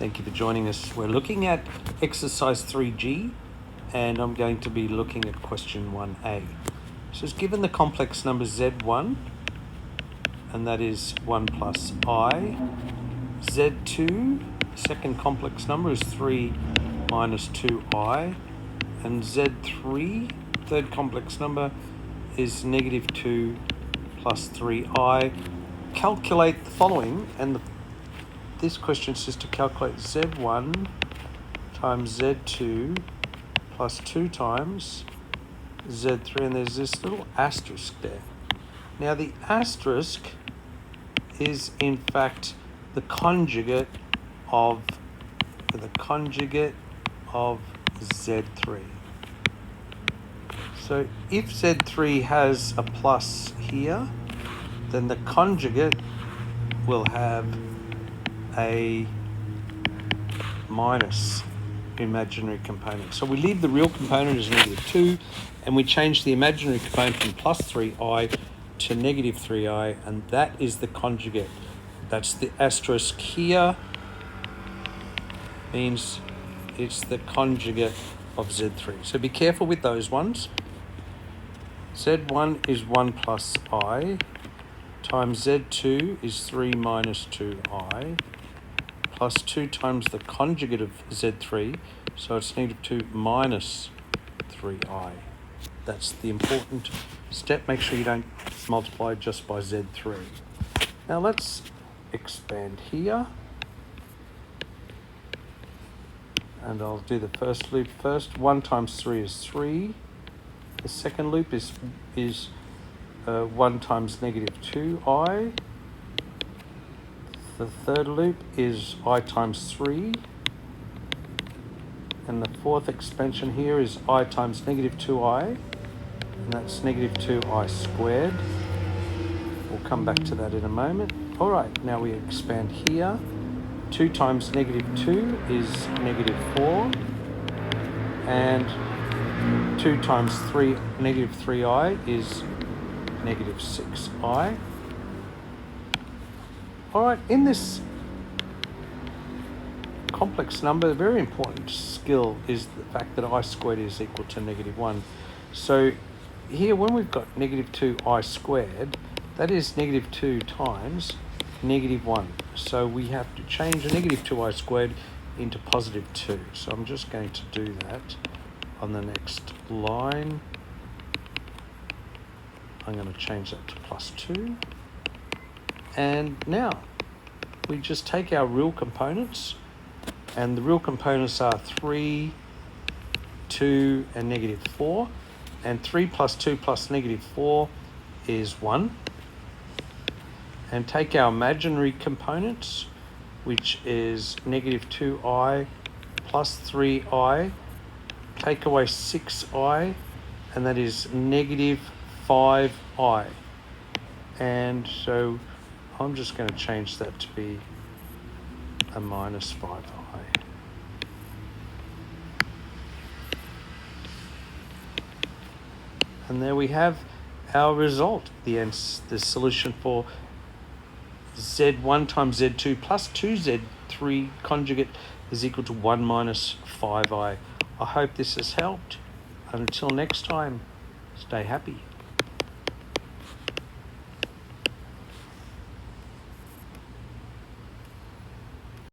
Thank you for joining us. We're looking at exercise 3G, and I'm going to be looking at question 1A. So it's given the complex number Z1, and that is 1 plus I. Z2, second complex number, is 3 minus 2I. And Z3, third complex number, is negative 2 plus 3I. Calculate the following, and this question says to calculate Z1 times Z2 plus 2 times Z3, and there's this little asterisk there. Now the asterisk is in fact the conjugate of Z3. So if Z3 has a plus here, then the conjugate will have a minus imaginary component. So we leave the real component as negative 2, and we change the imaginary component from plus 3i to negative 3i, and that is the conjugate. That's the asterisk here, means it's the conjugate of Z3. So be careful with those ones. Z1 is 1 plus I, times Z2 is 3 minus 2i, plus 2 times the conjugate of Z3, so it's negative 2 minus 3i. That's the important step. Make sure you don't multiply just by Z3. Now let's expand here. And I'll do the first loop first. 1 times 3 is 3. The second loop is 1 times negative 2i. The third loop is I times 3. And the fourth expansion here is I times negative 2i. And that's negative 2i squared. We'll come back to that in a moment. All right, now we expand here. 2 times negative 2 is negative 4. And 2 times 3, negative 3i is negative 6i. All right, in this complex number, a very important skill is the fact that I squared is equal to negative 1. So here, when we've got negative 2i squared, that is negative 2 times negative 1. So we have to change a negative 2i squared into positive 2. So I'm just going to do that on the next line. I'm going to change that to plus 2. And now we just take our real components, and the real components are 3, 2, and negative 4. And 3 plus 2 plus negative 4 is 1. And take our imaginary components, which is negative 2i plus 3i, take away 6i, and that is negative 5i. And so I'm just going to change that to be a minus 5i. And there we have our result, the solution for Z1 times Z2 plus 2Z3 conjugate is equal to 1 minus 5i. I hope this has helped. Until next time, stay happy.